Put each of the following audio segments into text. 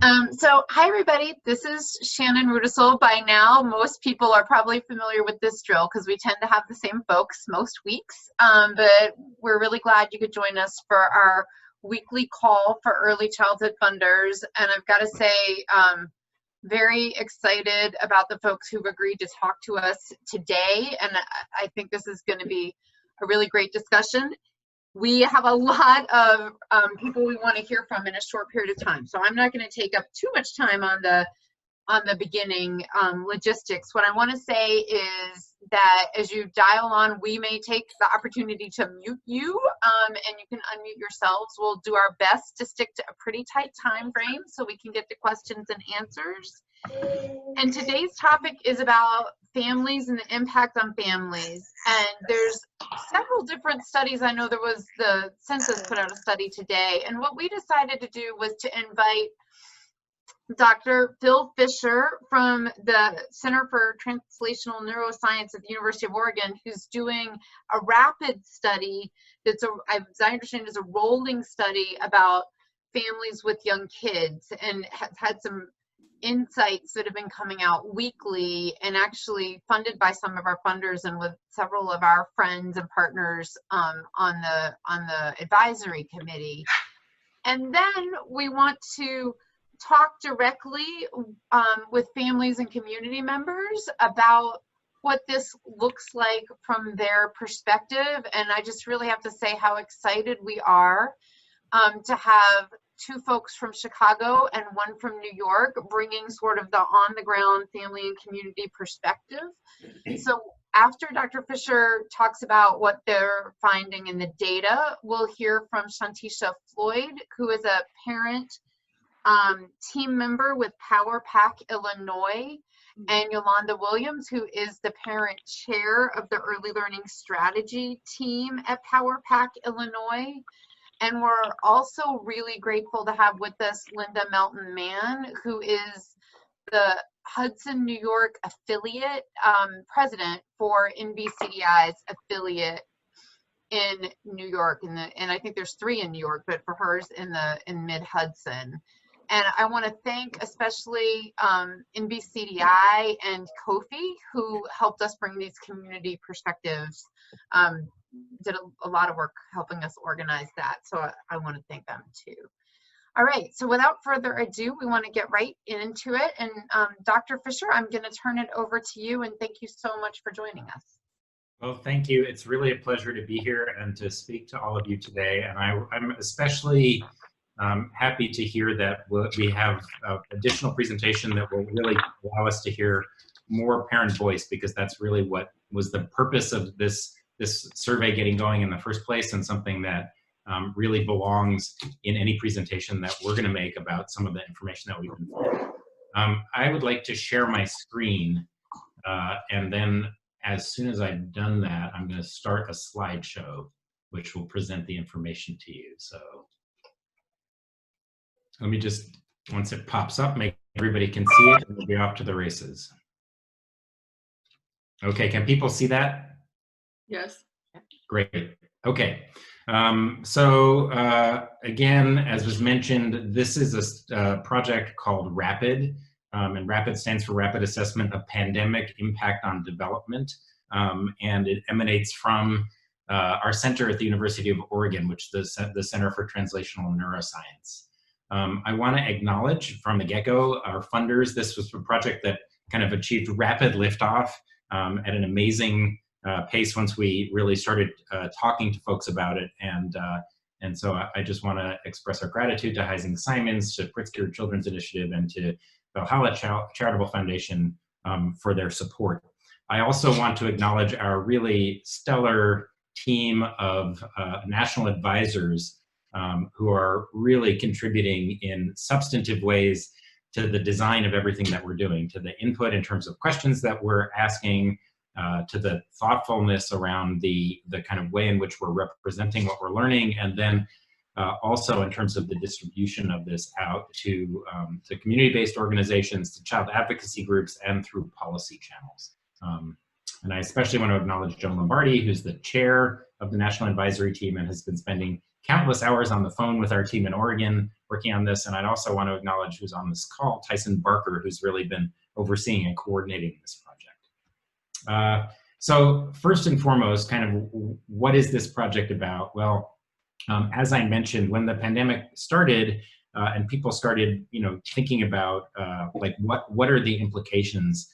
Hi everybody, this is Shannon Rudisell. By now, most people are probably familiar with this drill because we tend to have the same folks most weeks, but we're really glad you could join us for our weekly call for early childhood funders. And I've got to say, very excited about the folks who've agreed to talk to us today, and I think this is going to be a really great discussion. We have a lot of people we want to hear from in a short period of time, so I'm not going to take up too much time on the beginning logistics. What I want to say is that as you dial on, we may take the opportunity to mute you, and you can unmute yourselves. We'll do our best to stick to a pretty tight time frame so we can get to questions and answers. And today's topic is about families and the impact on families. And there's several different studies. I know there was the census put out a study today. And what we decided to do was to invite Dr. Phil Fisher from the Center for Translational Neuroscience at the University of Oregon, who's doing a rapid study that's, as I understand, is a rolling study about families with young kids, and has had some insights that have been coming out weekly and actually funded by some of our funders and with several of our friends and partners on the advisory committee. And then we want to talk directly with families and community members about what this looks like from their perspective. And I just really have to say how excited we are to have two folks from Chicago and one from New York bringing sort of the on-the-ground family and community perspective. So after Dr. Fisher talks about what they're finding in the data, we'll hear from Shantisha Floyd, who is a parent team member with Power Pack Illinois, and Yolanda Williams, who is the parent chair of the Early Learning Strategy team at Power Pack Illinois. And we're also really grateful to have with us Linda Melton-Mann, who is the Hudson, New York affiliate president for NBCDI's affiliate in New York. And I think there's 3 in New York, but for hers in Mid-Hudson. And I want to thank especially NBCDI and Kofi, who helped us bring these community perspectives. Did a lot of work helping us organize that, so I want to thank them too. All right, so without further ado, we want to get right into it. And Dr. Fisher, I'm going to turn it over to you, and thank you so much for joining us. Well, thank you. It's really a pleasure to be here and to speak to all of you today. And I'm especially happy to hear that we have additional presentation that will really allow us to hear more parent voice, because that's really what was the purpose of this survey getting going in the first place, and something that really belongs in any presentation that we're going to make about some of the information that we've been finding. I would like to share my screen, and then as soon as I've done that, I'm going to start a slideshow which will present the information to you. So let me just, once it pops up, make everybody can see it, and we'll be off to the races. Okay, can people see that? Yes. Great. Okay. Again, as was mentioned, this is a project called RAPID, and RAPID stands for Rapid Assessment of Pandemic Impact on Development, and it emanates from our center at the University of Oregon, which is the Center for Translational Neuroscience. I want to acknowledge from the get-go our funders. This was a project that kind of achieved rapid liftoff at an amazing pace once we really started talking to folks about it. And so I just want to express our gratitude to Heising Simons, to Pritzker Children's Initiative, and to Valhalla Charitable Foundation for their support. I also want to acknowledge our really stellar team of national advisors who are really contributing in substantive ways to the design of everything that we're doing, to the input in terms of questions that we're asking, to the thoughtfulness around the kind of way in which we're representing what we're learning, and then also in terms of the distribution of this out to community-based organizations, to child advocacy groups, and through policy channels. And I especially want to acknowledge Joan Lombardi, who's the chair of the National Advisory Team and has been spending countless hours on the phone with our team in Oregon, working on this. And I'd also want to acknowledge who's on this call, Tyson Barker, who's really been overseeing and coordinating this project. So first and foremost, kind of what is this project about? Well, as I mentioned, when the pandemic started and people started, thinking about like what are the implications,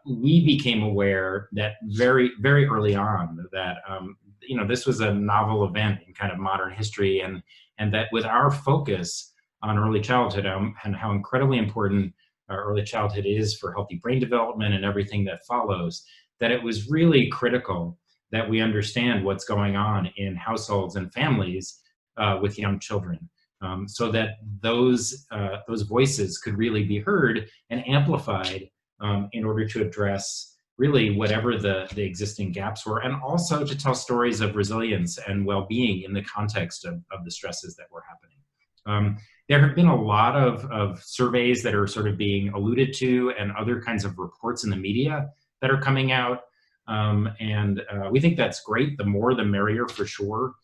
we became aware that very, very early on that this was a novel event in kind of modern history, and that with our focus on early childhood and how incredibly important early childhood is for healthy brain development and everything that follows, that it was really critical that we understand what's going on in households and families with young children, so that those voices could really be heard and amplified in order to address really whatever the existing gaps were, and also to tell stories of resilience and well-being in the context of the stresses that were happening. There have been a lot of surveys that are sort of being alluded to, and other kinds of reports in the media that are coming out. We think that's great. The more, the merrier, for sure.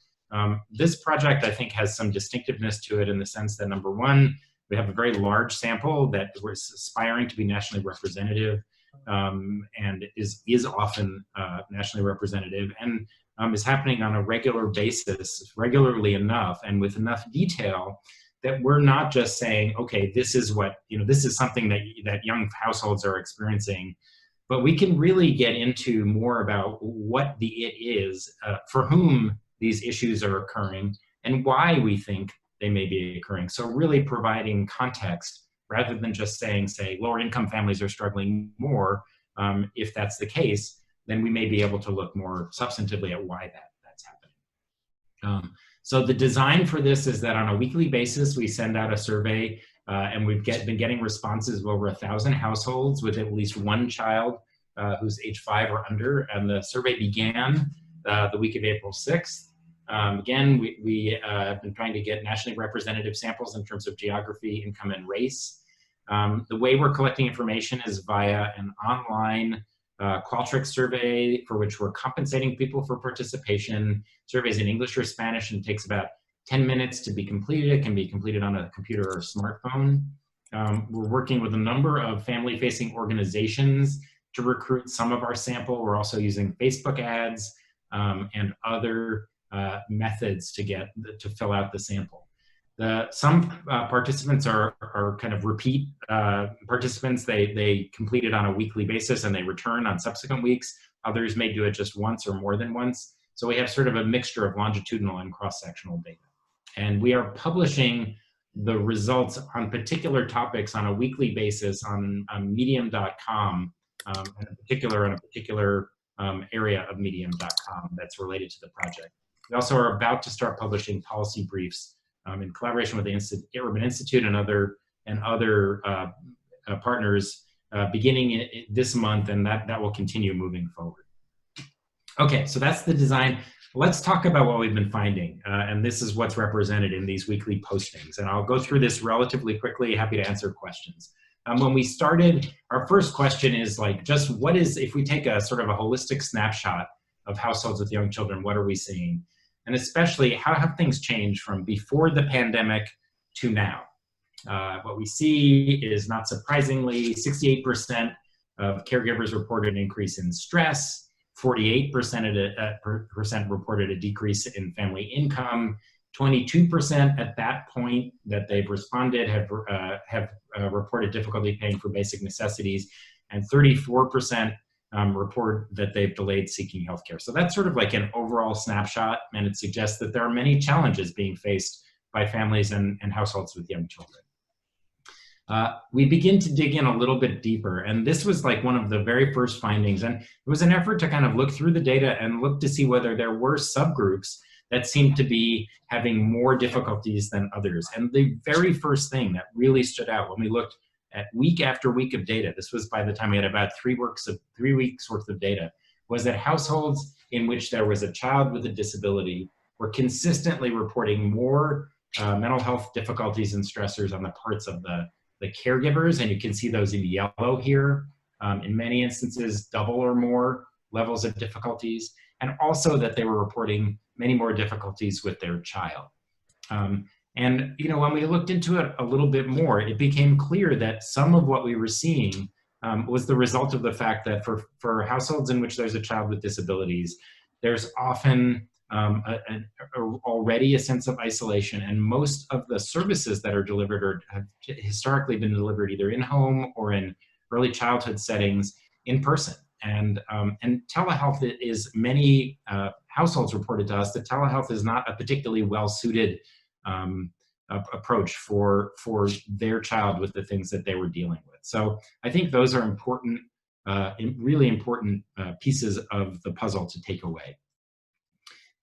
This project, I think, has some distinctiveness to it in the sense that, number one, we have a very large sample that was aspiring to be nationally representative, and is often nationally representative, and is happening on a regular basis, regularly enough, and with enough detail that we're not just saying, okay, this is what, this is something that young households are experiencing, but we can really get into more about what the it is, for whom these issues are occurring, and why we think they may be occurring. So really providing context rather than just saying, say, lower income families are struggling more. If that's the case, then we may be able to look more substantively at why that's happening. So the design for this is that on a weekly basis, we send out a survey, and we've been getting responses of over 1,000 households with at least one child who's age 5 or under. And the survey began the week of April 6th. Again, we have been trying to get nationally representative samples in terms of geography, income, and race. The way we're collecting information is via an online Qualtrics survey, for which we're compensating people for participation. Surveys in English or Spanish, and takes about 10 minutes to be completed. It can be completed on a computer or a smartphone. We're working with a number of family-facing organizations to recruit some of our sample. We're also using Facebook ads and other methods to fill out the sample. Some participants are kind of repeat participants. They complete it on a weekly basis and they return on subsequent weeks. Others may do it just once or more than once. So we have sort of a mixture of longitudinal and cross-sectional data. And we are publishing the results on particular topics on a weekly basis on medium.com, and in particular on a particular area of medium.com that's related to the project. We also are about to start publishing policy briefs in collaboration with the Urban Institute and other partners beginning this month, and that will continue moving forward. Okay, so that's the design. Let's talk about what we've been finding, and this is what's represented in these weekly postings. And I'll go through this relatively quickly, happy to answer questions. When we started, our first question is like, just what is, if we take a sort of a holistic snapshot of households with young children, what are we seeing? And especially, how have things changed from before the pandemic to now? What we see is, not surprisingly, 68% of caregivers reported an increase in stress, 48% reported a decrease in family income, 22% at that point that they've responded have reported difficulty paying for basic necessities, and 34% report that they've delayed seeking healthcare. So that's sort of like an overall snapshot, and it suggests that there are many challenges being faced by families and households with young children. We begin to dig in a little bit deeper, and this was like one of the very first findings, and it was an effort to kind of look through the data and look to see whether there were subgroups that seemed to be having more difficulties than others. And the very first thing that really stood out when we looked at week after week of data, this was by the time we had about 3 weeks worth of data, was that households in which there was a child with a disability were consistently reporting more mental health difficulties and stressors on the parts of the caregivers, and you can see those in yellow here. In many instances, double or more levels of difficulties, and also that they were reporting many more difficulties with their child. And, when we looked into it a little bit more, it became clear that some of what we were seeing was the result of the fact that for households in which there's a child with disabilities, there's often already a sense of isolation, and most of the services that are delivered have historically been delivered either in home or in early childhood settings in person. And telehealth is, many households reported to us that telehealth is not a particularly well-suited approach for their child with the things that they were dealing with. So I think those are important, really important pieces of the puzzle to take away.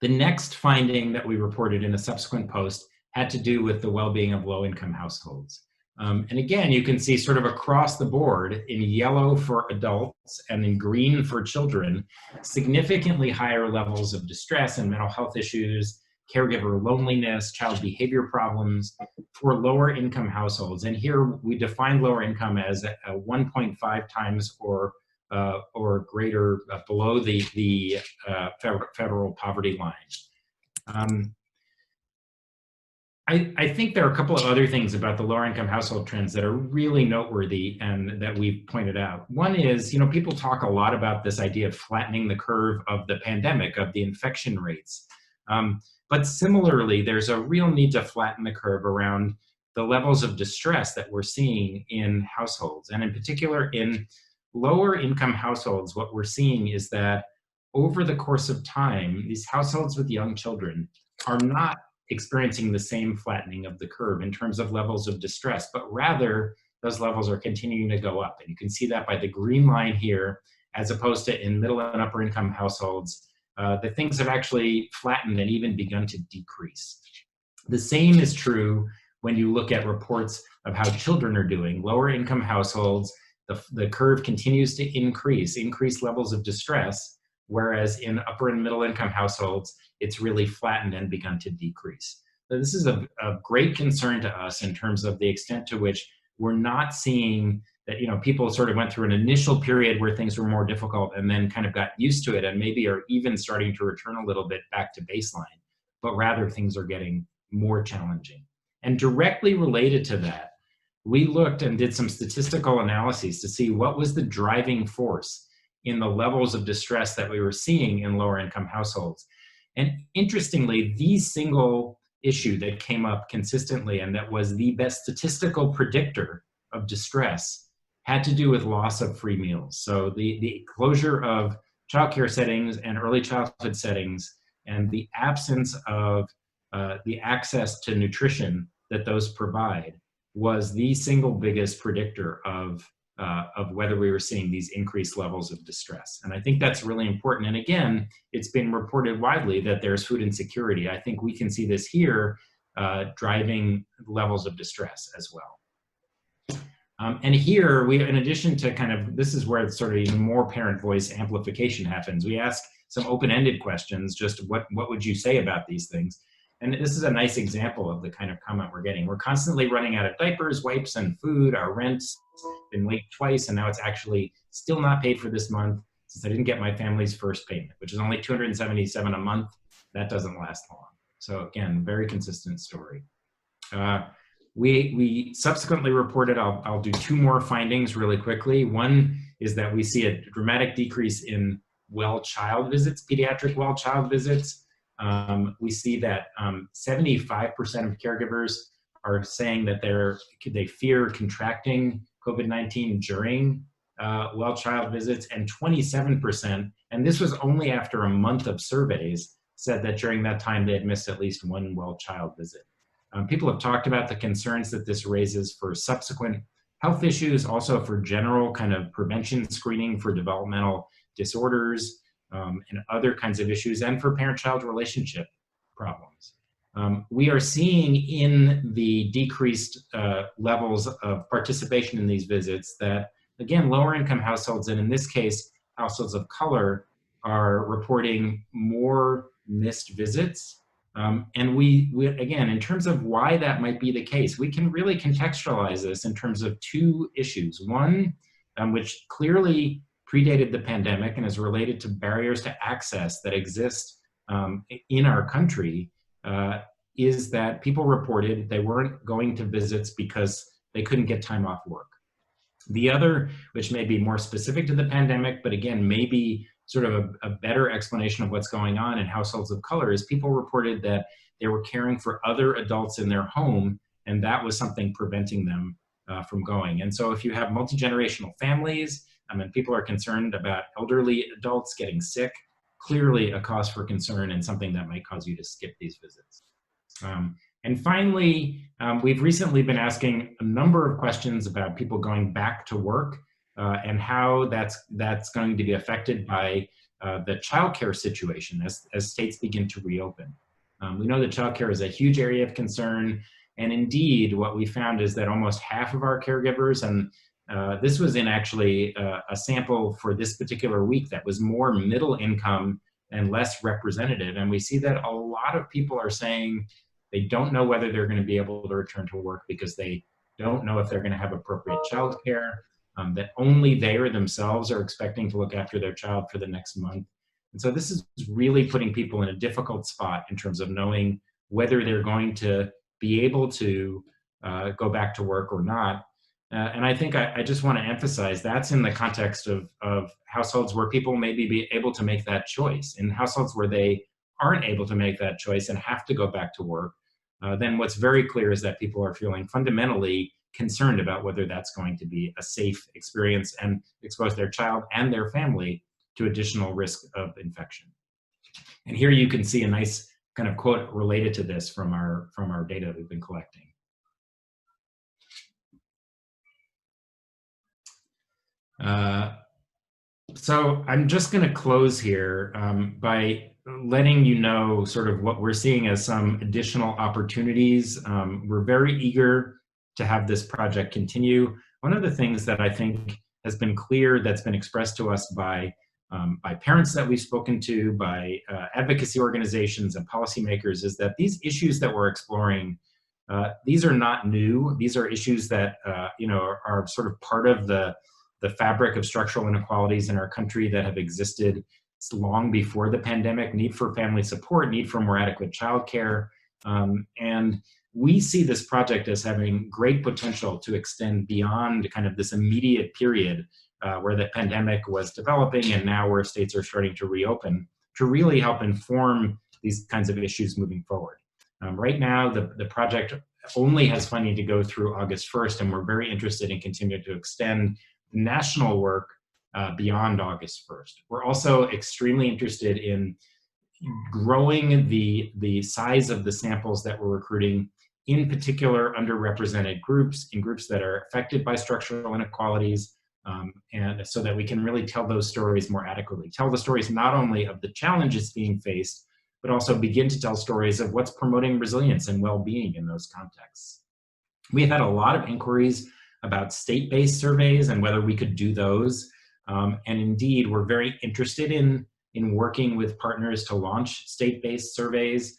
The next finding that we reported in a subsequent post had to do with the well-being of low-income households. And again, you can see sort of across the board, in yellow for adults and in green for children, significantly higher levels of distress and mental health issues, caregiver loneliness, child behavior problems for lower income households. And here we define lower income as a 1.5 times or greater below the federal poverty line. I think there are a couple of other things about the lower income household trends that are really noteworthy and that we've pointed out. One is, people talk a lot about this idea of flattening the curve of the pandemic, of the infection rates. But similarly, there's a real need to flatten the curve around the levels of distress that we're seeing in households. And in particular, in lower income households, what we're seeing is that over the course of time, these households with young children are not experiencing the same flattening of the curve in terms of levels of distress, but rather those levels are continuing to go up. And you can see that by the green line here, as opposed to in middle and upper income households, the things have actually flattened and even begun to decrease. The same is true when you look at reports of how children are doing. Lower income households, the curve continues to increase levels of distress, whereas in upper and middle income households, it's really flattened and begun to decrease. So this is a great concern to us in terms of the extent to which we're not seeing that, people sort of went through an initial period where things were more difficult and then kind of got used to it and maybe are even starting to return a little bit back to baseline, but rather things are getting more challenging. And directly related to that, we looked and did some statistical analyses to see what was the driving force in the levels of distress that we were seeing in lower income households. And interestingly, the single issue that came up consistently and that was the best statistical predictor of distress had to do with loss of free meals. So the closure of childcare settings and early childhood settings and the absence of the access to nutrition that those provide was the single biggest predictor of whether we were seeing these increased levels of distress. And I think that's really important. And again, it's been reported widely that there's food insecurity. I think we can see this here driving levels of distress as well. And here, in addition to this is where it's sort of even more parent voice amplification happens. We ask some open-ended questions, just what would you say about these things? And this is a nice example of the kind of comment we're getting. We're constantly running out of diapers, wipes, and food. Our rent's been late twice, and now it's actually still not paid for this month since I didn't get my family's first payment, which is only $277 a month. That doesn't last long. So again, very consistent story. We subsequently reported, I'll do two more findings really quickly. One is that we see a dramatic decrease in well child visits, pediatric well child visits. We see that 75% of caregivers are saying that they fear contracting COVID-19 during well child visits, and 27%, and this was only after a month of surveys, said that during that time they had missed at least one well child visit. People have talked about the concerns that this raises for subsequent health issues, also for general kind of prevention screening for developmental disorders, and other kinds of issues, and for parent-child relationship problems. We are seeing in the decreased levels of participation in these visits that, again, lower income households, and in this case, households of color, are reporting more missed visits. And we again, in terms of why that might be the case, we can really contextualize this in terms of two issues. One, which clearly predated the pandemic and is related to barriers to access that exist in our country, is that people reported they weren't going to visits because they couldn't get time off work. The other, which may be more specific to the pandemic, but again, maybe sort of a better explanation of what's going on in households of color, is people reported that they were caring for other adults in their home, and that was something preventing them from going. And so if you have multi-generational families, and people are concerned about elderly adults getting sick, clearly a cause for concern and something that might cause you to skip these visits. And finally, we've recently been asking a number of questions about people going back to work and how that's going to be affected by the childcare situation as states begin to reopen. We know that childcare is a huge area of concern, and indeed what we found is that almost half of our caregivers, and this was in actually a sample for this particular week that was more middle income and less representative, and we see that a lot of people are saying they don't know whether they're going to be able to return to work because they don't know if they're going to have appropriate childcare, that only they or themselves are expecting to look after their child for the next month. And so this is really putting people in a difficult spot in terms of knowing whether they're going to be able to go back to work or not. And I think I just want to emphasize that's in the context of households where people maybe be able to make that choice. In households where they aren't able to make that choice and have to go back to work, then what's very clear is that people are feeling fundamentally concerned about whether that's going to be a safe experience and expose their child and their family to additional risk of infection. And here you can see a nice kind of quote related to this from our data we've been collecting. So I'm just going to close here by letting you know sort of what we're seeing as some additional opportunities. We're very eager to have this project continue. One of the things that I think has been clear that's been expressed to us by parents that we've spoken to, by advocacy organizations and policymakers, is that these issues that we're exploring, these are not new. These are issues that are sort of part of the fabric of structural inequalities in our country that have existed long before the pandemic: need for family support, need for more adequate childcare. And we see this project as having great potential to extend beyond kind of this immediate period where the pandemic was developing and now where states are starting to reopen, to really help inform these kinds of issues moving forward. Right now, the project only has funding to go through August 1st, and we're very interested in continuing to extend national work beyond August 1st. We're also extremely interested in growing the size of the samples that we're recruiting, in particular underrepresented groups, in groups that are affected by structural inequalities, and so that we can really tell those stories more adequately. Tell the stories not only of the challenges being faced, but also begin to tell stories of what's promoting resilience and well-being in those contexts. We've had a lot of inquiries about state-based surveys and whether we could do those. And indeed, we're very interested in working with partners to launch state-based surveys.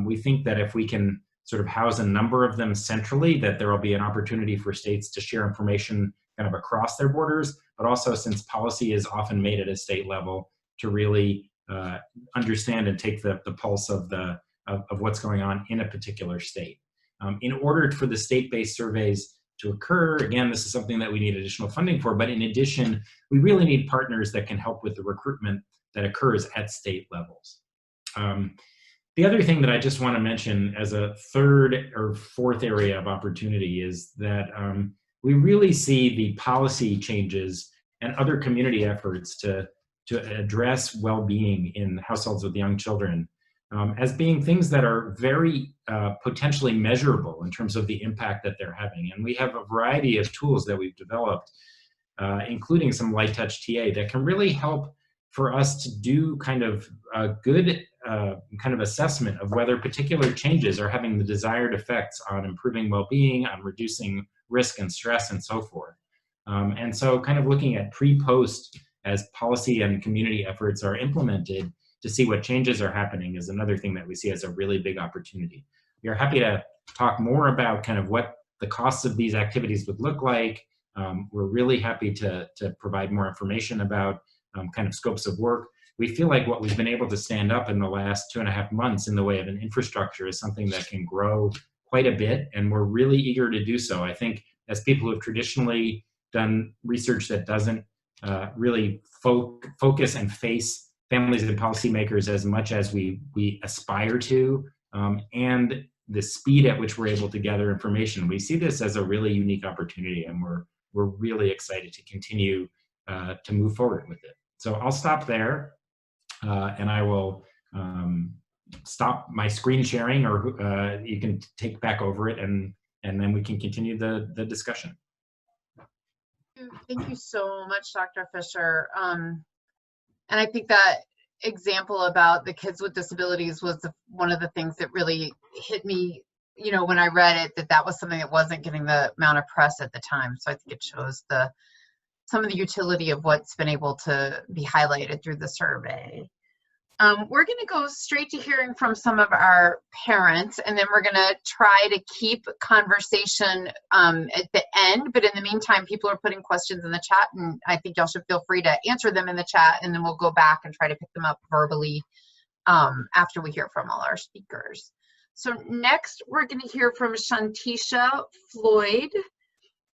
We think that if we can sort of house a number of them centrally, that there will be an opportunity for states to share information kind of across their borders, but also, since policy is often made at a state level, to really understand and take the pulse of what's going on in a particular state. In order for the state-based surveys to occur, again, this is something that we need additional funding for, but in addition, we really need partners that can help with the recruitment that occurs at state levels. The other thing that I just want to mention as a third or fourth area of opportunity is that we really see the policy changes and other community efforts to address well-being in households with young children as being things that are very potentially measurable in terms of the impact that they're having. And we have a variety of tools that we've developed, including some light touch TA, that can really help for us to do kind of a good kind of assessment of whether particular changes are having the desired effects on improving well-being, on reducing risk and stress, and so forth. And so kind of looking at pre-post as policy and community efforts are implemented to see what changes are happening is another thing that we see as a really big opportunity. We are happy to talk more about kind of what the costs of these activities would look like. We're really happy to provide more information about kind of scopes of work. we feel like what we've been able to stand up in the last 2.5 months in the way of an infrastructure is something that can grow quite a bit, and we're really eager to do so. I think as people who have traditionally done research that doesn't really focus and face families and policymakers as much as we aspire to, and the speed at which we're able to gather information, we see this as a really unique opportunity, and we're really excited to continue to move forward with it. So I'll stop there, and I will stop my screen sharing, or you can take back over it, and then we can continue the discussion. Thank you so much, Dr. Fisher. And I think that example about the kids with disabilities was one of the things that really hit me, you know, when I read it, that was something that wasn't getting the amount of press at the time. So I think it shows some of the utility of what's been able to be highlighted through the survey. We're going to go straight to hearing from some of our parents, and then we're going to try to keep conversation at the end. But in the meantime, people are putting questions in the chat, and I think y'all should feel free to answer them in the chat, and then we'll go back and try to pick them up verbally after we hear from all our speakers. So next, we're going to hear from Shantisha Floyd,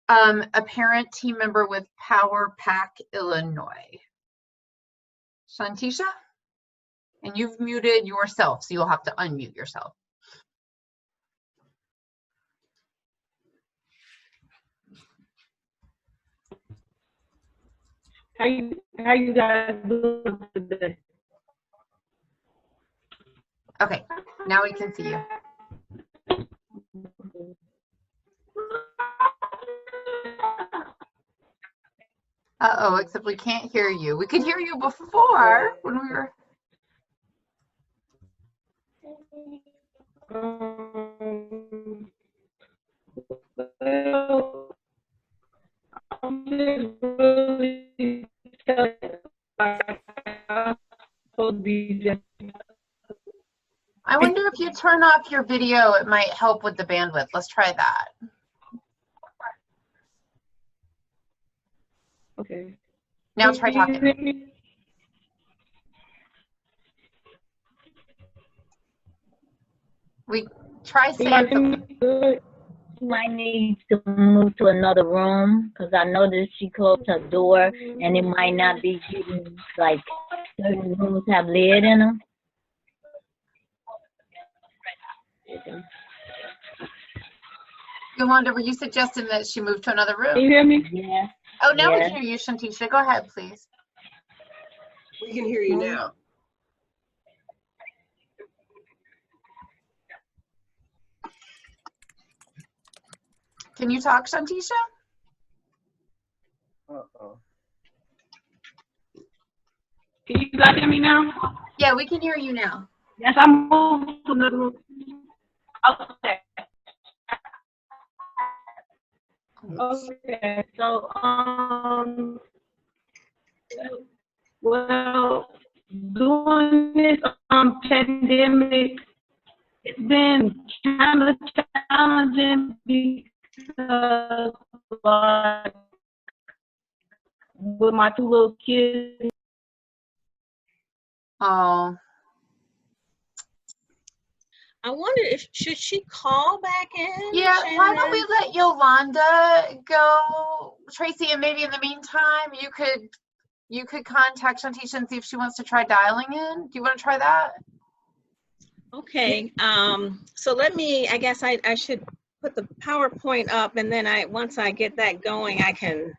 a parent team member with Power Pack Illinois. Shantisha? And you've muted yourself, so you'll have to unmute yourself. How you guys doing today? Okay, now we can see you. Uh-oh, except we can't hear you. We could hear you before when we were... Well, I'm just really I wonder if you turn off your video, it might help with the bandwidth. Let's try that. Okay. Now try talking. We try saying something. She might need to move to another room, because I noticed she closed her door, and it might not be getting, like, certain rooms have lid in them. Yolanda, were you suggesting that she moved to another room? Can you hear me? Yeah. Oh, now we Yeah. can hear you, Shantisha. Go ahead, please. We can hear you now. Can you talk, Shantisha? Uh-oh. Can you guys hear me now? Yeah, we can hear you now. Yes, I moved to another room. Okay. Okay. So, well, during this pandemic, it's been kind of challenging because, like, with my two little kids. Oh. I wonder if should she call back in? Yeah, Shannon? why don't we let Yolanda go, Tracy, and maybe in the meantime you could contact Shantisha and see if she wants to try dialing in. Do you want to try that? Okay. So let me. I guess I should put the PowerPoint up, and then once I get that going, I can.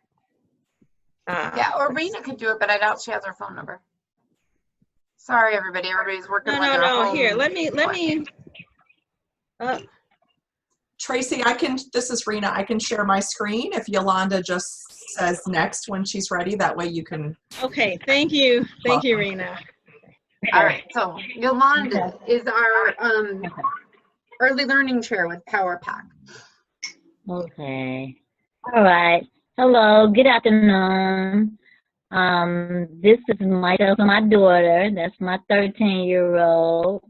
Yeah, or Rena could do it, but I doubt she has her phone number. Sorry, everybody. Everybody's working. No. Here, let me. Tracy, this is Rena. I can share my screen if Yolanda just says next when she's ready. That way you can. Okay, thank you. Thank you, Rena. All right, so Yolanda is our early learning chair with Power Pack. Okay. All right. Hello. Good afternoon. This is myself and my daughter. That's my 13-year-old,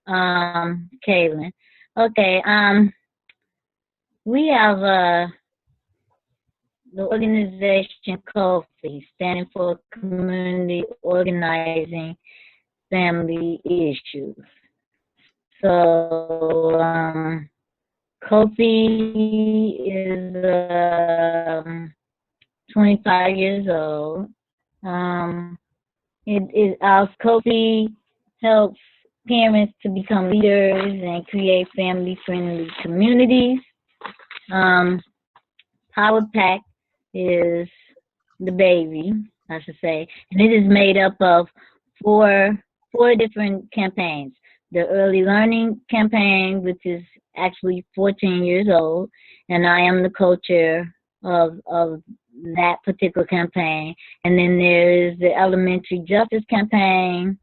Kaylin. Okay. We have the organization COFI, standing for Community Organizing Family Issues. So COFI is 25 years old. Our COFI helps parents to become leaders and create family-friendly communities. Power Pack is the baby, I should say, and it is made up of four different campaigns. The Early Learning Campaign, which is actually 14 years old, and I am the co-chair of that particular campaign. And then there's the Elementary Justice Campaign,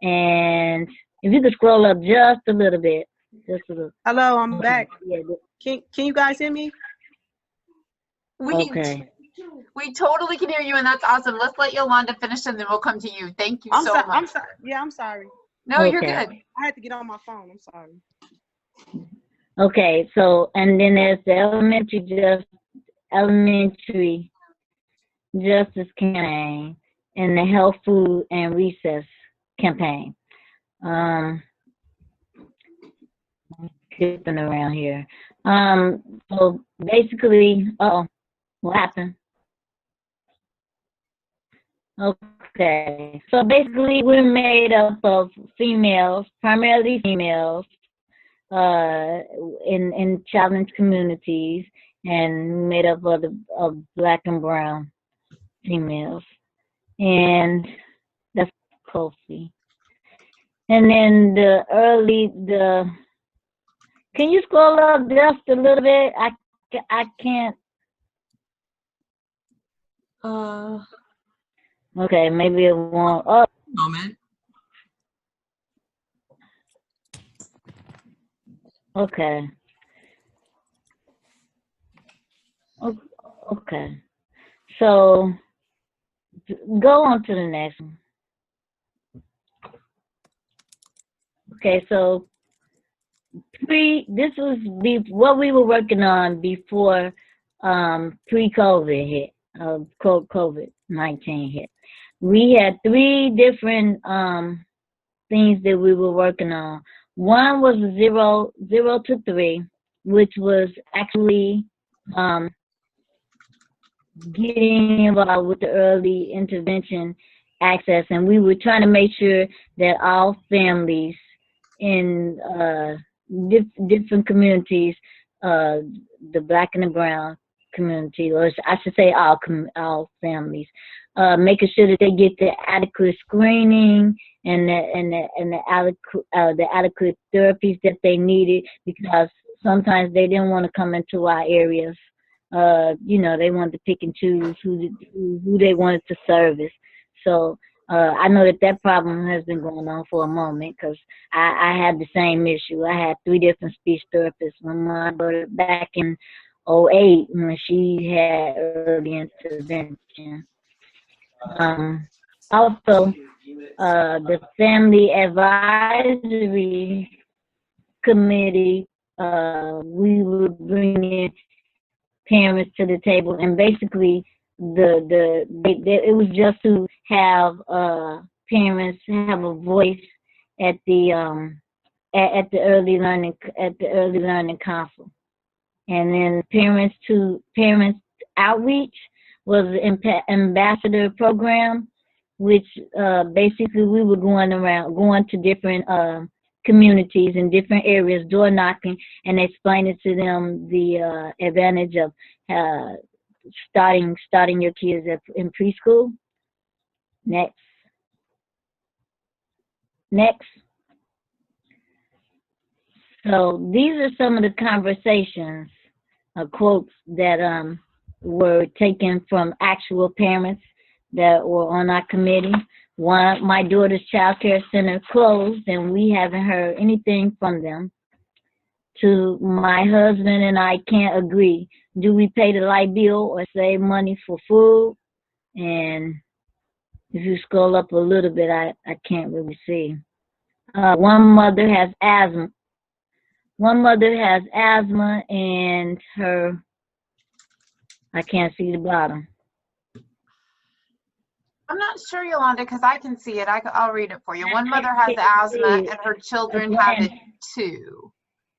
and if you could scroll up just a little bit, just a little. Hello, I'm back. Yeah. Can you guys hear me? Okay. We totally can hear you, and that's awesome. Let's let Yolanda finish, and then we'll come to you. Thank you so much. I'm sorry. Yeah, I'm sorry. No, you're good. I had to get on my phone. I'm sorry. Okay, so, and then there's the Elementary Justice Campaign and the Health, Food, and Recess Campaign. Skipping around here. So basically, what happened? Okay, so basically we're made up of females, primarily females, in challenged communities, and made up of Black and brown females, and that's COFI. And then can you scroll up just a little bit? I can't. Okay, maybe it won't. Oh. Moment. Okay. Okay. So go on to the next one. Okay, so this was what we were working on before pre-COVID hit, COVID-19 hit. We had 3 different things that we were working on. One was 0 to 3, which was actually getting involved with the early intervention access, and we were trying to make sure that all families in different communities, the Black and the brown community, or I should say all families, making sure that they get the adequate screening and the adequate therapies that they needed, because sometimes they didn't want to come into our areas. They wanted to pick and choose who they wanted to service. So I know that problem has been going on for a moment, because I had the same issue. I had 3 different speech therapists when my daughter back in 2008 when she had early intervention. Also, the Family Advisory Committee, we would bring in parents to the table, and basically it was just to have parents have a voice at the early learning council. And then parents outreach was an ambassador program, which basically we were going to different communities in different areas, door knocking, and explaining to them the advantage of starting your kids in preschool. Next. So these are some of the conversations, quotes that were taken from actual parents that were on our committee. One, my daughter's child care center closed, and we haven't heard anything from them. To, my husband and I can't agree. Do we pay the light bill or save money for food? And if you scroll up a little bit, I can't really see. One mother has asthma. And I can't see the bottom. I'm not sure, Yolanda, because I can see it. I'll read it for you. One mother has asthma and her children have it too,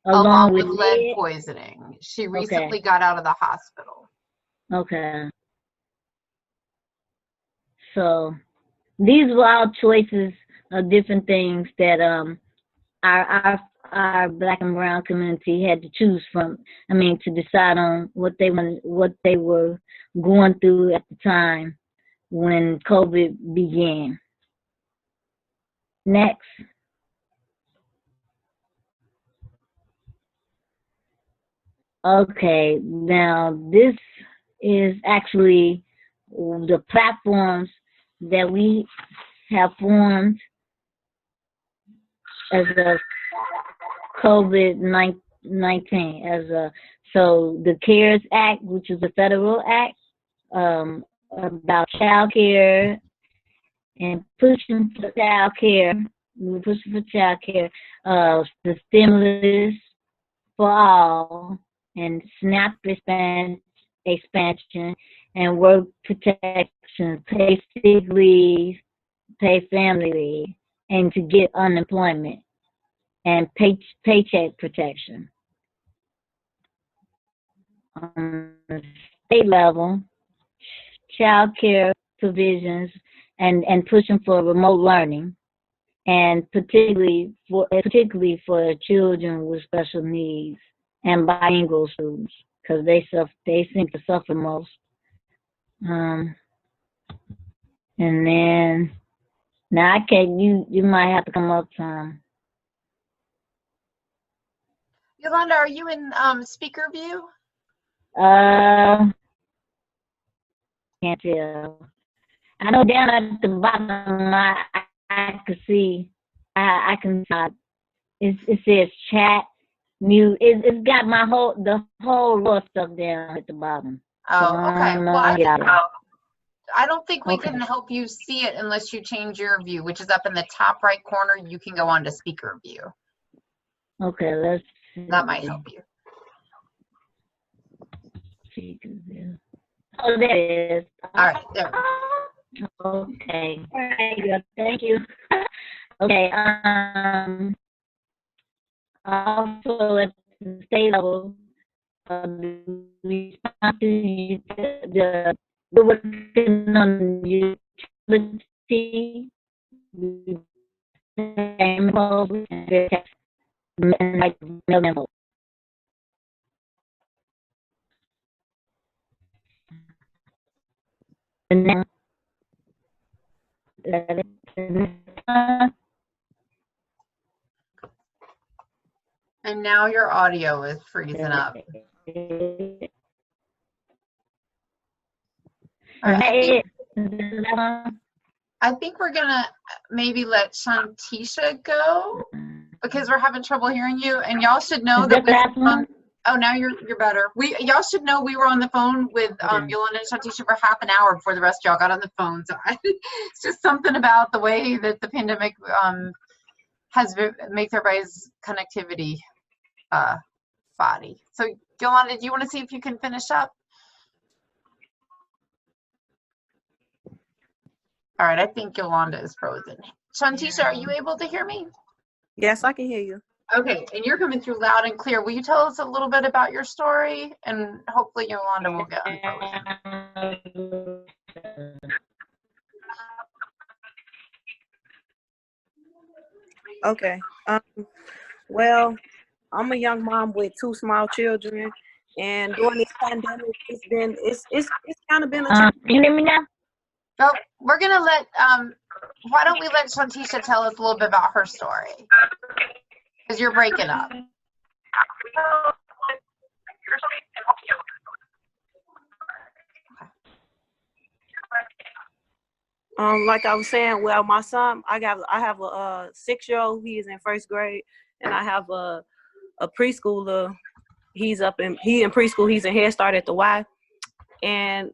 along with lead poisoning. She recently got out of the hospital. Okay. So these were all choices of different things that our Black and brown community had to choose from. I mean, to decide on what they were going through at the time when COVID began. Next. Okay, now this is actually the platforms that we have formed as a COVID-19 so the CARES Act, which is a federal act about child care and pushing for child care. We're pushing for child care, the stimulus for all, and SNAP expansion, and work protection, pay sick leave, pay family leave, and to get unemployment, and paycheck protection. On the state level, child care provisions, and pushing for remote learning, and particularly for children with special needs and bilingual students, because they seem to suffer most. And then now I can't. You might have to come up some. Yolanda, are you in speaker view? Can't tell. I know down at the bottom, I can see. I can. It says chat, mute. It's got the whole row of stuff down at the bottom. Oh, So okay. Well, I don't think we Okay. can help you see it unless you change your view, which is up in the top right corner. You can go on to speaker view. Okay, let's see. That might help you. Speaker view. Oh, there it is. All right, there. Okay. All right, good. Thank you. Okay. Also at the state level, we're working on utility, and then And now your audio is freezing up. All right, I think we're gonna maybe let Shantisha go because we're having trouble hearing you. And y'all should know that. Oh, now you're better. Y'all should know we were on the phone with Yolanda and Shantisha for half an hour before the rest of y'all got on the phone. So it's just something about the way that the pandemic makes everybody's connectivity spotty. So Yolanda, do you want to see if you can finish up? All right, I think Yolanda is frozen. Shantisha, are you able to hear me? Yes, I can hear you. Okay, and you're coming through loud and clear. Will you tell us a little bit about your story? And hopefully Yolanda will get unfrozen. Okay. Well, I'm a young mom with 2 small children, and during this pandemic, it's kind of been a challenge. Can you hear me now? Oh, we're gonna let why don't we let Shantisha tell us a little bit about her story? Because you're breaking up. Like I was saying, well, my son, I have a 6-year-old. He is in 1st grade, and I have a preschooler. He in preschool. He's in Head Start at the Y, and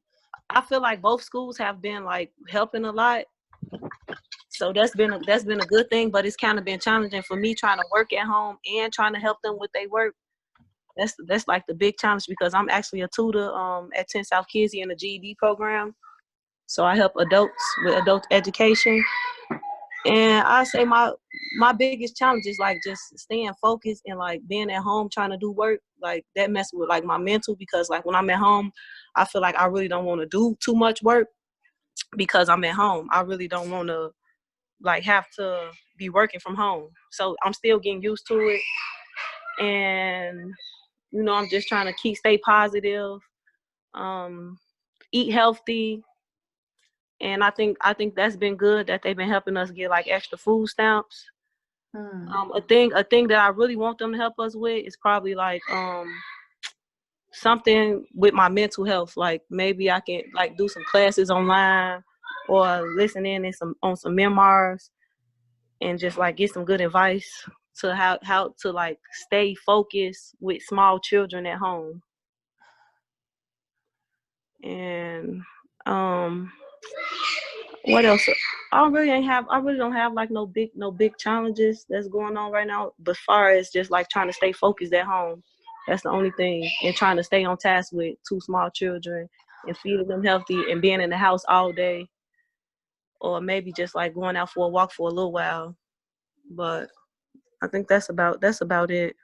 I feel like both schools have been like helping a lot. So that's been a good thing, but it's kind of been challenging for me trying to work at home and trying to help them with their work. that's like the big challenge, because I'm actually a tutor at 10 South Kizzy in the GED program. So I help adults with adult education. And I say my biggest challenge is like just staying focused and like being at home trying to do work. Like that messes with like my mental, because like when I'm at home, I feel like I really don't want to do too much work because I'm at home. I really don't want to like have to be working from home. So I'm still getting used to it. And, you know, I'm just trying to stay positive, eat healthy. And I think that's been good that they've been helping us get like extra food stamps. A thing that I really want them to help us with is probably like something with my mental health. Like maybe I can like do some classes online or listen in on some memoirs and just like get some good advice to how to like stay focused with small children at home. And what else? I really don't have like no big challenges that's going on right now. But as far as just like trying to stay focused at home, that's the only thing. And trying to stay on task with 2 small children and feeding them healthy and being in the house all day, or maybe just like going out for a walk for a little while. But I think that's about it.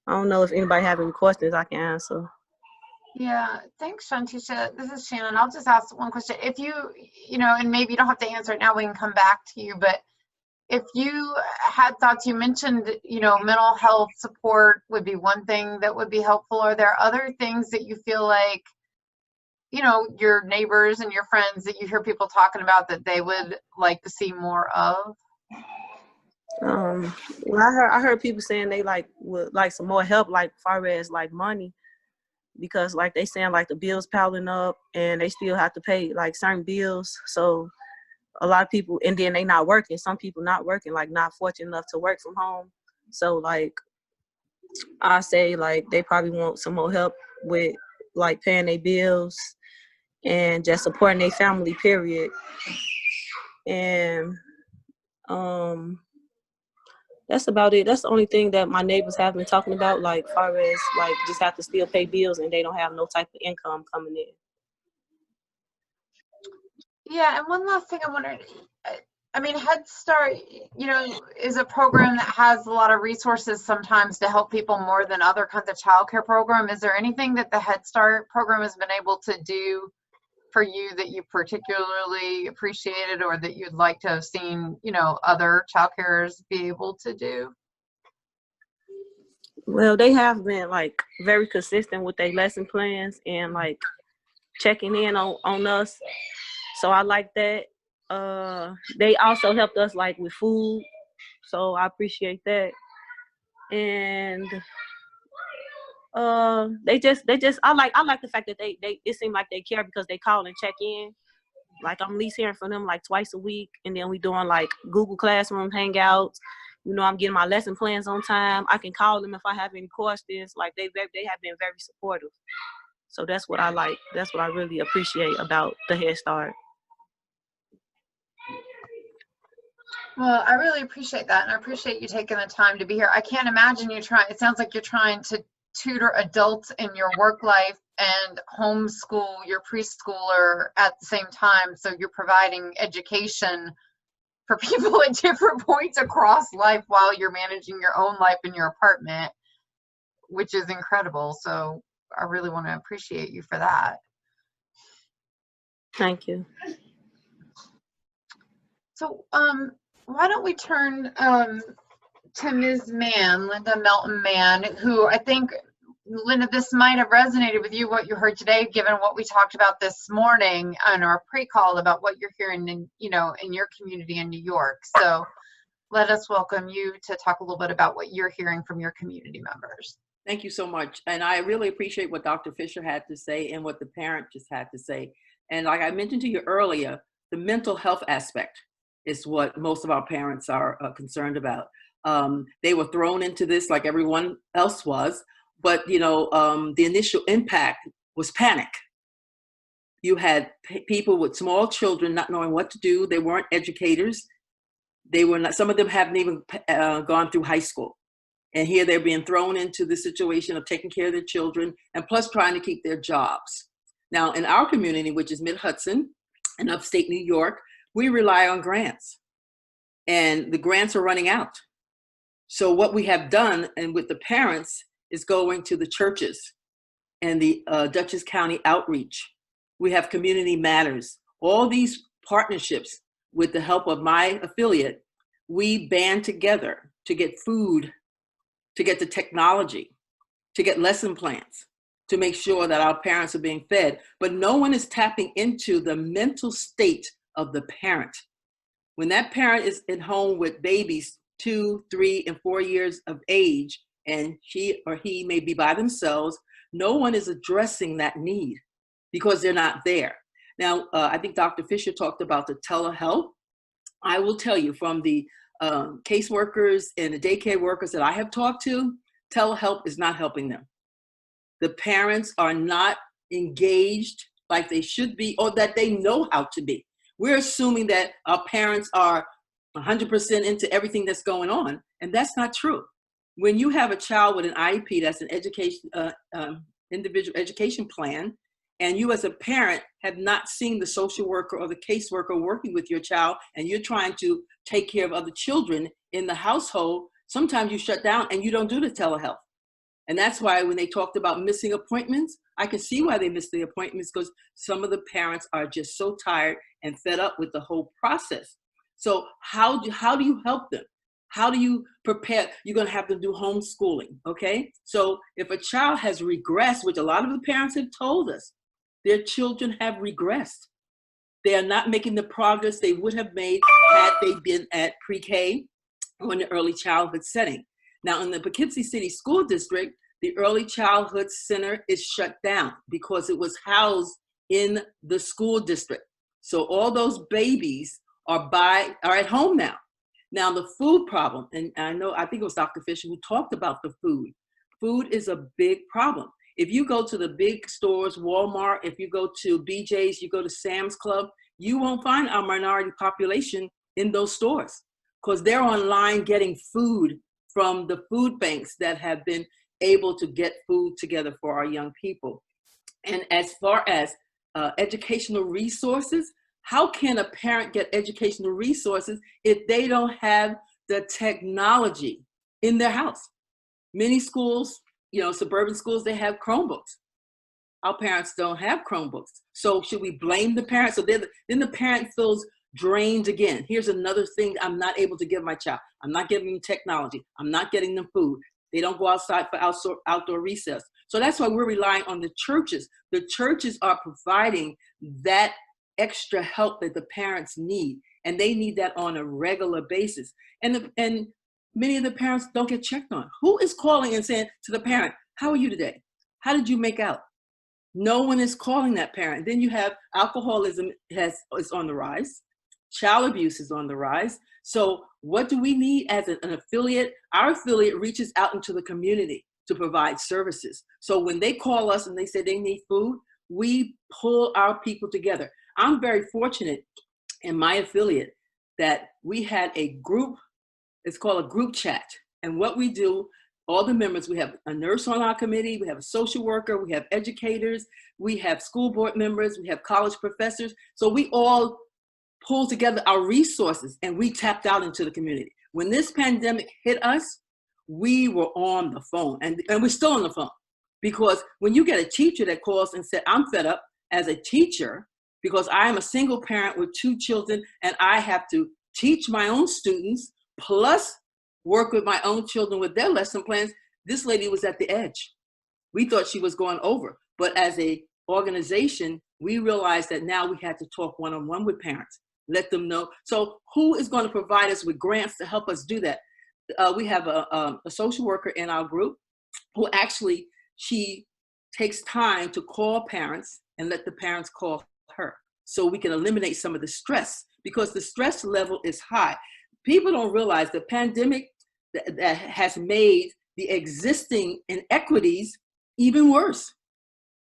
I don't know if anybody have any questions I can answer. Yeah, thanks, Shantisha. This is Shannon. I'll just ask one question. If you know, and maybe you don't have to answer it now, we can come back to you, but if you had thoughts, you mentioned, you know, mental health support would be one thing that would be helpful. Are there other things that you feel like, you know, your neighbors and your friends that you hear people talking about that they would like to see more of? Well, I heard people saying they would like some more help, like far as like money, because like they saying like the bills piling up and they still have to pay like certain bills. So a lot of people, and then they not working. Some people not working, like not fortunate enough to work from home. So like I say like they probably want some more help with like paying their bills and just supporting their family, period. And that's about it. That's the only thing that my neighbors have been talking about, like far as like just have to still pay bills and they don't have no type of income coming in. Yeah, and one last thing I wondered, I mean, Head Start, you know, is a program that has a lot of resources sometimes to help people more than other kinds of childcare program. Is there anything that the Head Start program has been able to do for you that you particularly appreciated, or that you'd like to have seen, you know, other childcares be able to do? Well, they have been like very consistent with their lesson plans and like checking in on us. So I like that. They also helped us like with food. So I appreciate that. And I like the fact that they it seemed like they care, because they call and check in. Like I'm at least hearing from them like twice a week, and then we doing like Google Classroom hangouts. You know, I'm getting my lesson plans on time. I can call them if I have any questions. Like they have been very supportive. So that's what I like. That's what I really appreciate about the Head Start. Well, I really appreciate that, and I appreciate you taking the time to be here. I can't imagine you trying, it sounds like you're trying to tutor adults in your work life and homeschool your preschooler at the same time. So you're providing education for people at different points across life while you're managing your own life in your apartment, which is incredible. So I really want to appreciate you for that. Thank you. So why don't we turn to Ms. Mann, Linda Melton Mann, who I think, Linda, this might have resonated with you, what you heard today, given what we talked about this morning on our pre-call about what you're hearing in, you know, in your community in New York. So let us welcome you to talk a little bit about what you're hearing from your community members. Thank you so much. And I really appreciate what Dr. Fisher had to say and what the parent just had to say. And like I mentioned to you earlier, the mental health aspect is what most of our parents are concerned about. They were thrown into this like everyone else was, but you know, the initial impact was panic. You had people with small children not knowing what to do. They weren't educators. They were not, some of them haven't even gone through high school. And here they're being thrown into the situation of taking care of their children and plus trying to keep their jobs. Now, in our community, which is Mid-Hudson and upstate New York, we rely on grants. And the grants are running out. So what we have done, and with the parents, is going to the churches and the Dutchess County Outreach. We have Community Matters. All these partnerships, with the help of my affiliate, we band together to get food, to get the technology, to get lesson plans, to make sure that our parents are being fed. But no one is tapping into the mental state of the parent. When that parent is at home with babies 2, 3, and 4 years of age, and she or he may be by themselves, no one is addressing that need because they're not there. Now, I think Dr. Fisher talked about the telehealth. I will tell you, from the caseworkers and the daycare workers that I have talked to, telehealth is not helping them. The parents are not engaged like they should be, or that they know how to be. We're assuming that our parents are 100% into everything that's going on, and that's not true. When you have a child with an IEP, that's an education, individual education plan, and you as a parent have not seen the social worker or the caseworker working with your child, and you're trying to take care of other children in the household, sometimes you shut down and you don't do the telehealth. And that's why when they talked about missing appointments, I can see why they miss the appointments, because some of the parents are just so tired and fed up with the whole process. So how do you help them? How do you prepare? You're going to have to do homeschooling, okay? So if a child has regressed, which a lot of the parents have told us, their children have regressed. They are not making the progress they would have made had they been at pre-K or in the early childhood setting. Now, in the Poughkeepsie City School District, the Early Childhood Center is shut down because it was housed in the school district. So all those babies are at home now. Now, the food problem, and I think it was Dr. Fisher who talked about the food. Food is a big problem. If you go to the big stores, Walmart, if you go to BJ's, you go to Sam's Club, you won't find our minority population in those stores because they're online getting food from the food banks that have been able to get food together for our young people. And as far as educational resources, how can a parent get educational resources if they don't have the technology in their house? Many schools, suburban schools, they have Chromebooks. Our parents don't have Chromebooks. So should we blame the parents? So then the parent feels drained again. Here's another thing I'm not able to give my child. I'm not giving them technology. I'm not getting them food. They don't go outside for outdoor recess. So that's why we're relying on the churches. The churches are providing that extra help that the parents need, and they need that on a regular basis. And many of the parents don't get checked on. Who is calling and saying to the parent, how are you today? How did you make out? No one is calling that parent. Then you have alcoholism is on the rise. Child abuse is on the rise. So what do we need as an affiliate? Our affiliate reaches out into the community to provide services. So when they call us and they say they need food, we pull our people together. I'm very fortunate in my affiliate that we had a group, it's called a group chat. And what we do, all the members, we have a nurse on our committee, we have a social worker, we have educators, we have school board members, we have college professors. So we all pull together our resources and we tapped out into the community. When this pandemic hit us, we were on the phone, and we're still on the phone, because when you get a teacher that calls and said, I'm fed up as a teacher because I am a single parent with 2 children and I have to teach my own students plus work with my own children with their lesson plans. This lady was at the edge. We thought she was going over, but as a organization, we realized that now we had to talk one-on-one with parents, let them know. So who is going to provide us with grants to help us do that? We have a social worker in our group who actually, she takes time to call parents and let the parents call her, so we can eliminate some of the stress, because the stress level is high. People don't realize the pandemic that has made the existing inequities even worse.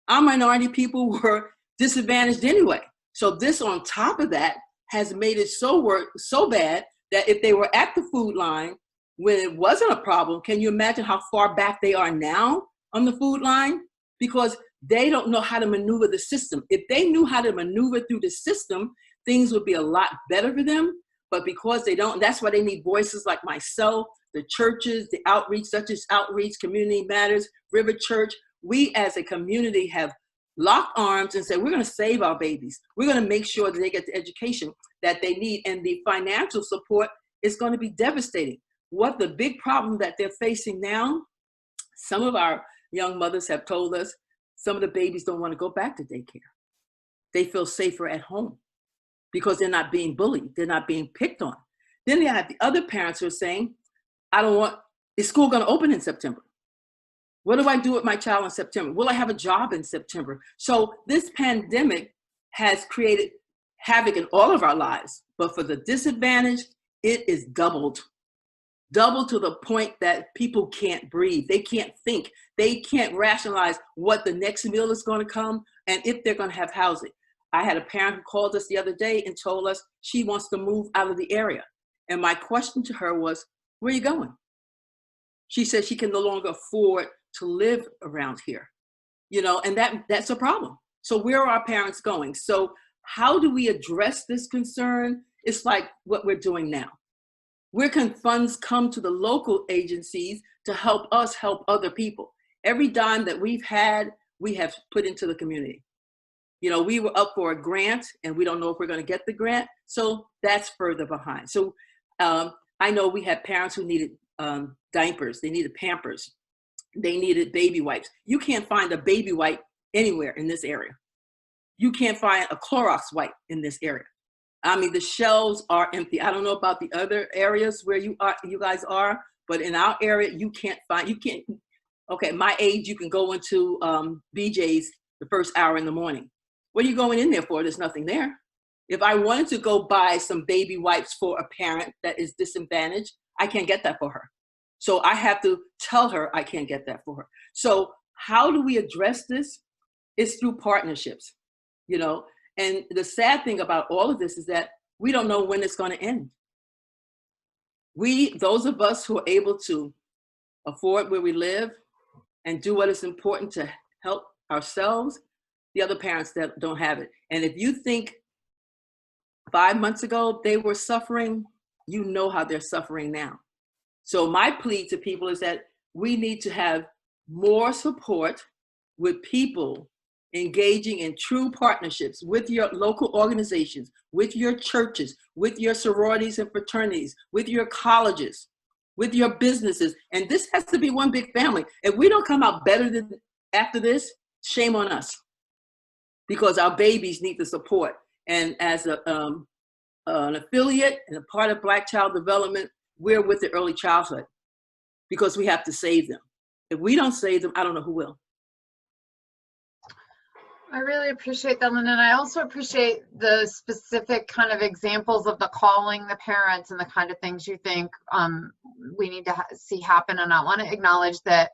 Our minority people were disadvantaged anyway. So this on top of that has made it so bad that if they were at the food line, when it wasn't a problem, can you imagine how far back they are now on the food line? Because they don't know how to maneuver the system. If they knew how to maneuver through the system, things would be a lot better for them. But because they don't, that's why they need voices like myself, the churches, the outreach, such as Outreach, Community Matters, River Church. We as a community have locked arms and said, we're going to save our babies. We're going to make sure that they get the education that they need. And the financial support is going to be devastating. What the big problem that they're facing now, some of our young mothers have told us, some of the babies don't want to go back to daycare. They feel safer at home because they're not being bullied. They're not being picked on. Then you have the other parents who are saying, is school going to open in September? What do I do with my child in September? Will I have a job in September? So this pandemic has created havoc in all of our lives, but for the disadvantaged, it is doubled to the point that people can't breathe. They can't think. They can't rationalize what the next meal is going to come and if they're going to have housing. I had a parent who called us the other day and told us she wants to move out of the area. And my question to her was, where are you going? She said she can no longer afford to live around here, and that's a problem. So where are our parents going? So how do we address this concern? It's like what we're doing now. Where can funds come to the local agencies to help us help other people? Every dime that we've had, we have put into the community. We were up for a grant and we don't know if we're going to get the grant. So that's further behind. So I know we had parents who needed diapers. They needed Pampers. They needed baby wipes. You can't find a baby wipe anywhere in this area. You can't find a Clorox wipe in this area. I mean, the shelves are empty. I don't know about the other areas where you guys are, but in our area, okay, my age, you can go into BJ's the first hour in the morning. What are you going in there for? There's nothing there. If I wanted to go buy some baby wipes for a parent that is disadvantaged, I can't get that for her. So I have to tell her I can't get that for her. So how do we address this? It's through partnerships, And the sad thing about all of this is that we don't know when it's going to end. Those of us who are able to afford where we live and do what is important to help ourselves, the other parents that don't have it. And if you think 5 months ago they were suffering, you know how they're suffering now. So my plea to people is that we need to have more support with people engaging in true partnerships with your local organizations, with your churches, with your sororities and fraternities, with your colleges, with your businesses. And this has to be one big family. If we don't come out better than after this, shame on us, because our babies need the support. And as an affiliate and a part of Black Child Development, we're with the early childhood because we have to save them. If we don't save them, I don't know who will. I really appreciate that, Linda. And I also appreciate the specific kind of examples of the calling the parents and the kind of things you think we need to see happen. And I want to acknowledge that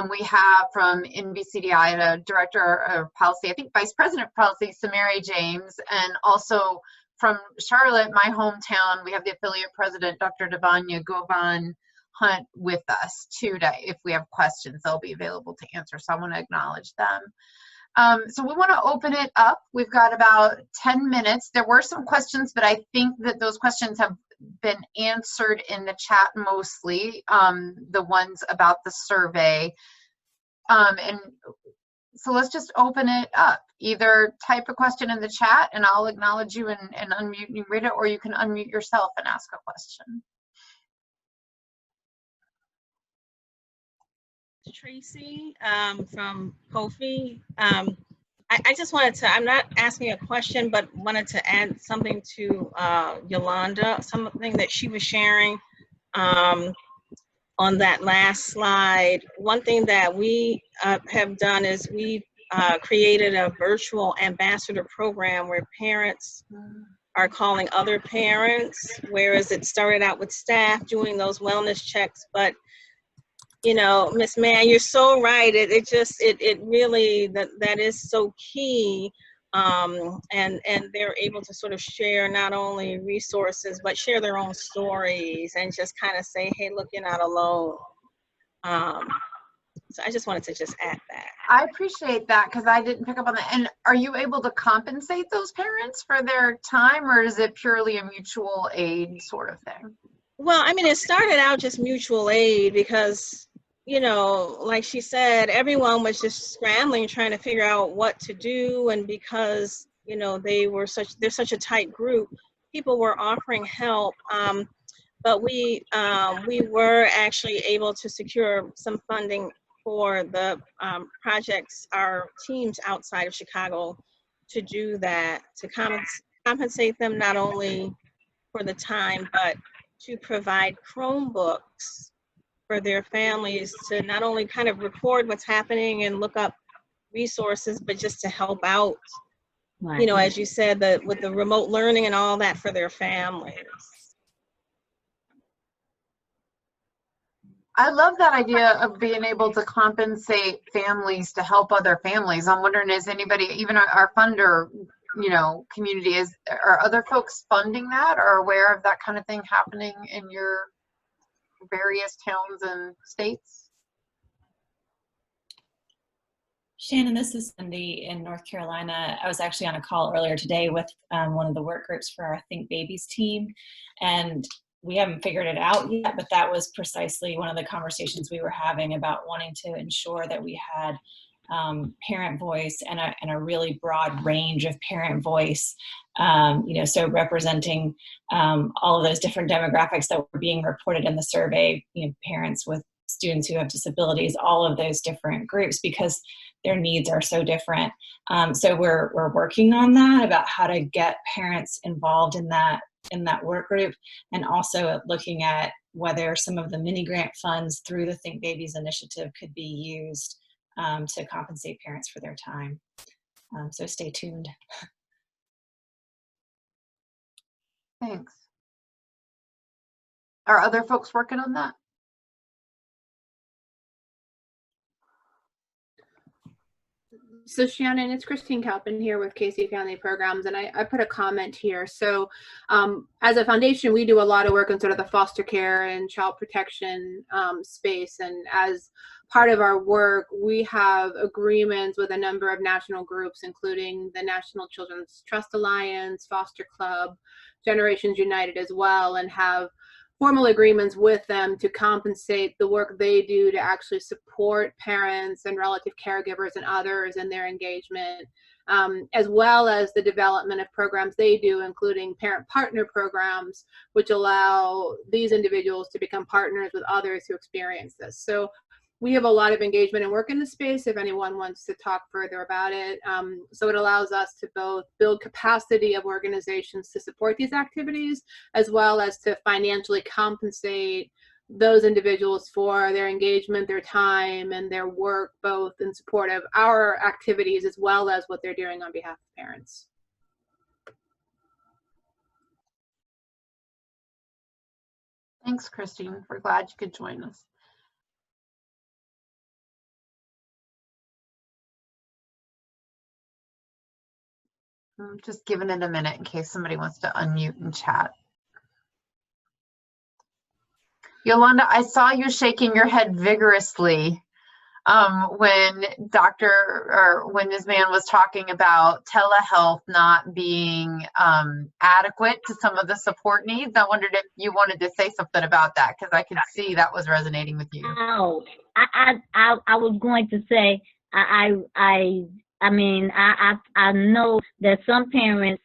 we have from NBCDI the Director of Policy, I think Vice President of Policy, Samari James, and also from Charlotte, my hometown, we have the affiliate president, Dr. Devanya Govan Hunt, with us today. If we have questions, they'll be available to answer. So I want to acknowledge them. So we want to open it up. We've got about 10 minutes. There were some questions, but I think that those questions have been answered in the chat mostly, the ones about the survey. And so let's just open it up. Either type a question in the chat and I'll acknowledge you and unmute and read it, or you can unmute yourself and ask a question. Tracy from Kofi. I just wanted to, I'm not asking a question, but wanted to add something to Yolanda, something that she was sharing on that last slide. One thing that we have done is we've created a virtual ambassador program where parents are calling other parents, whereas it started out with staff doing those wellness checks. But Ms. Mann, you're so right. It really, that is so key and they're able to sort of share not only resources, but share their own stories and just kind of say, hey, look, you're not alone. So I just wanted to just add that. I appreciate that because I didn't pick up on that. And are you able to compensate those parents for their time, or is it purely a mutual aid sort of thing? Well, I mean, it started out just mutual aid because, you know, like she said, everyone was just scrambling, trying to figure out what to do. And because, you know, they're such a tight group, people were offering help. But we were actually able to secure some funding for the projects, our teams outside of Chicago, to do that, to compensate them not only for the time, but to provide Chromebooks for their families to not only kind of record what's happening and look up resources, but just to help out, Right. you know, as you said, with the remote learning and all that for their families. I love that idea of being able to compensate families to help other families. I'm wondering, is anybody, even our funder, you know, community, are other folks funding that or aware of that kind of thing happening in your various towns and states? Shannon, this is Cindy in North Carolina. I was actually on a call earlier today with one of the work groups for our Think Babies team, and we haven't figured it out yet, but that was precisely one of the conversations we were having about wanting to ensure that we had parent voice and a really broad range of parent voice, you know, so representing all of those different demographics that were being reported in the survey, you know, parents with students who have disabilities, all of those different groups, because their needs are so different. So we're working on that, about how to get parents involved in that work group, and also looking at whether some of the mini grant funds through the Think Babies initiative could be used to compensate parents for their time. So stay tuned. Thanks. Are other folks working on that? So Shannon, it's Christine Calpin here with Casey Family Programs, and I put a comment here. So as a foundation, we do a lot of work in sort of the foster care and child protection space, and as part of our work, we have agreements with a number of national groups, including the National Children's Trust Alliance, Foster Club, Generations United as well, and have formal agreements with them to compensate the work they do to actually support parents and relative caregivers and others in their engagement, as well as the development of programs they do, including parent partner programs, which allow these individuals to become partners with others who experience this. So we have a lot of engagement and work in the space if anyone wants to talk further about it. So it allows us to both build capacity of organizations to support these activities, as well as to financially compensate those individuals for their engagement, their time, and their work, both in support of our activities as well as what they're doing on behalf of parents. Thanks, Christine. We're glad you could join us. I'm just giving it a minute in case somebody wants to unmute and chat. Yolanda, I saw you shaking your head vigorously when when this man was talking about telehealth not being adequate to some of the support needs. I wondered if you wanted to say something about that, because I could see that was resonating with you. Oh, I was going to say, I mean, I know that some parents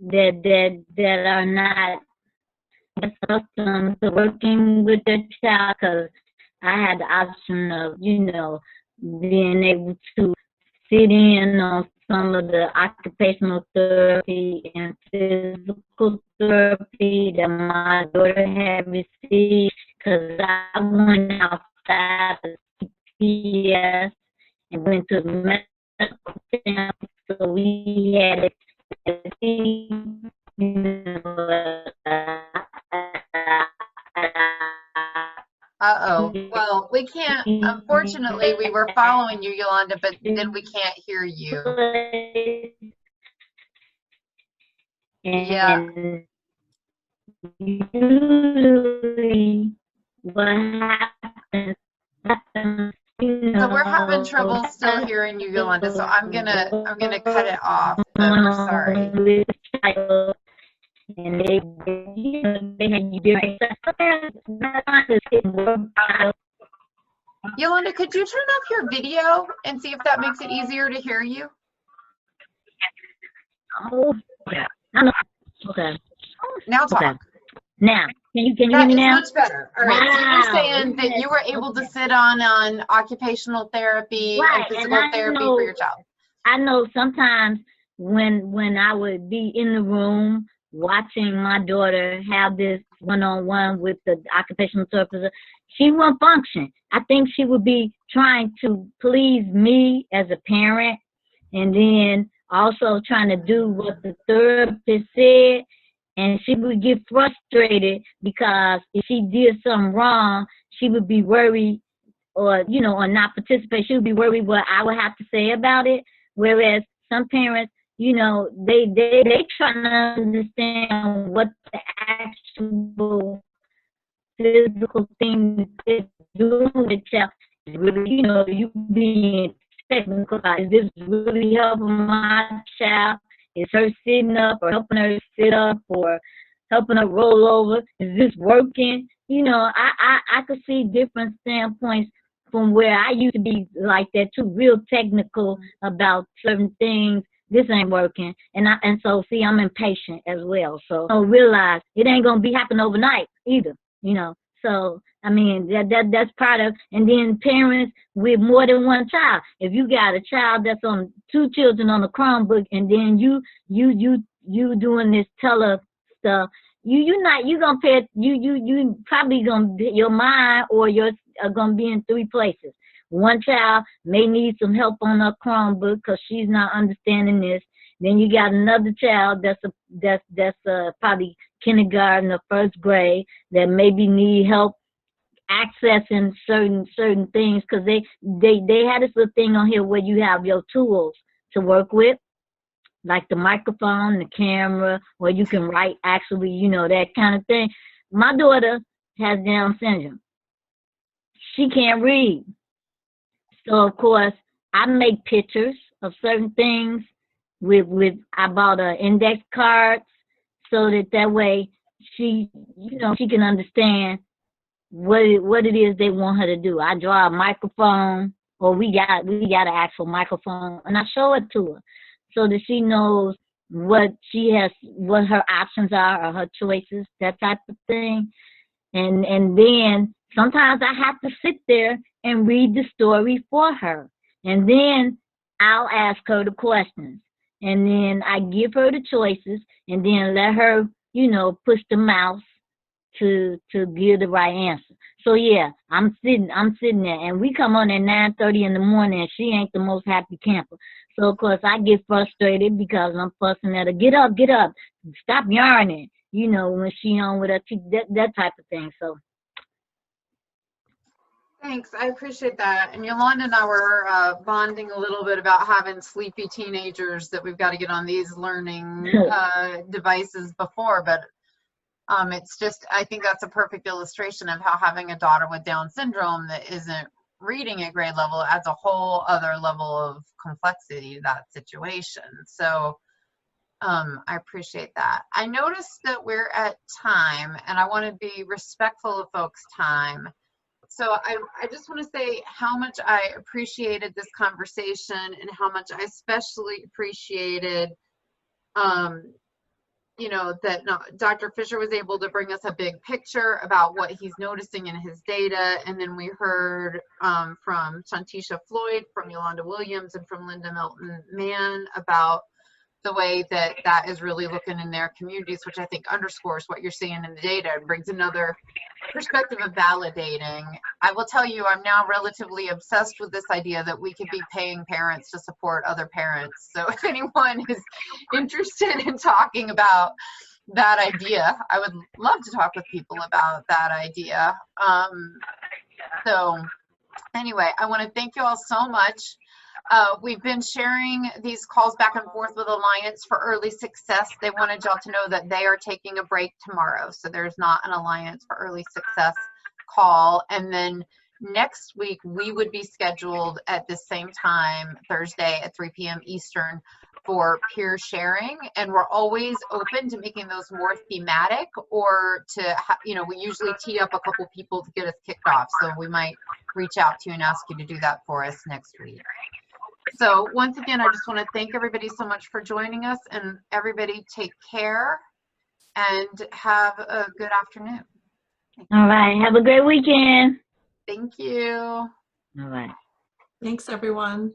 that are not accustomed to working with their child, because I had the option of, you know, being able to sit in on some of the occupational therapy and physical therapy that my daughter had received, because I went outside of CPS and went to medical camp, so we had Uh-oh. Well, we can't, unfortunately, we were following you, Yolanda, but then we can't hear you. Yeah. And usually what happens, So we're having trouble still hearing you, Yolanda. So I'm gonna cut it off. But we're sorry. And they had you doing Yolanda, could you turn off your video and see if that makes it easier to hear you? Oh, okay. Okay. Now talk. Okay. Now, can you hear That me is now? much better. All right. So you're Wow. saying that you were able to sit on occupational therapy Right, and physical and I therapy know- for your child. I know sometimes when I would be in the room watching my daughter have this one-on-one with the occupational therapist, she won't function. I think she would be trying to please me as a parent, and then also trying to do what the therapist said, and she would get frustrated because if she did something wrong, she would be worried or not participate. She would be worried what I would have to say about it. Whereas some parents, they try to understand what the actual physical thing is doing with the child. Really, you being technical about, is this really helping my child? Is her sitting up or helping her sit up or helping her roll over? Is this working? I could see different standpoints from where I used to be like that too, real technical about certain things. This ain't working. And so see, I'm impatient as well. So I realize it ain't gonna be happening overnight either, So I mean that's part of, and then parents with more than one child. If you got a child that's on 2 children on the Chromebook, and then you doing this tele stuff, you probably gonna, your mind or yours are gonna be in 3 places. One child may need some help on her Chromebook because she's not understanding this. Then you got another child that's probably kindergarten or 1st grade that maybe need help accessing certain things, because they had this little thing on here where you have your tools to work with, like the microphone, the camera, or you can write actually, that kind of thing. My daughter has Down syndrome. She can't read. So of course I make pictures of certain things I bought index cards so that way she can understand what it is they want her to do. I draw a microphone, or we got an actual microphone, and I show it to her so that she knows what her options are or her choices, that type of thing. And then sometimes I have to sit there and read the story for her, and then I'll ask her the questions, and then I give her the choices, and then let her push the mouse to give the right answer. So yeah, I'm sitting there, and we come on at 9:30 in the morning, and she ain't the most happy camper. So of course I get frustrated because I'm fussing at her. Get up, stop yarning. When she on with her, that type of thing. So. Thanks, I appreciate that. And Yolanda and I were bonding a little bit about having sleepy teenagers that we've got to get on these learning devices before, but it's just, I think that's a perfect illustration of how having a daughter with Down syndrome that isn't reading at grade level adds a whole other level of complexity to that situation. So I appreciate that. I noticed that we're at time, and I want to be respectful of folks' time. So I just want to say how much I appreciated this conversation, and how much I especially appreciated, that Dr. Fisher was able to bring us a big picture about what he's noticing in his data. And then we heard from Shantisha Floyd, from Yolanda Williams, and from Linda Melton-Mann about the way that is really looking in their communities, which I think underscores what you're seeing in the data and brings another perspective of validating. I will tell you, I'm now relatively obsessed with this idea that we could be paying parents to support other parents. So if anyone is interested in talking about that idea, I would love to talk with people about that idea. So anyway, I want to thank you all so much. We've been sharing these calls back and forth with Alliance for Early Success. They wanted y'all to know that they are taking a break tomorrow. So there's not an Alliance for Early Success call. And then next week, we would be scheduled at the same time, Thursday at 3 p.m. Eastern, for peer sharing. And we're always open to making those more thematic, or to, we usually tee up a couple people to get us kicked off. So we might reach out to you and ask you to do that for us next week. So once again, I just want to thank everybody so much for joining us, and everybody take care and have a good afternoon. All right. Have a great weekend. Thank you. All right. Thanks, everyone.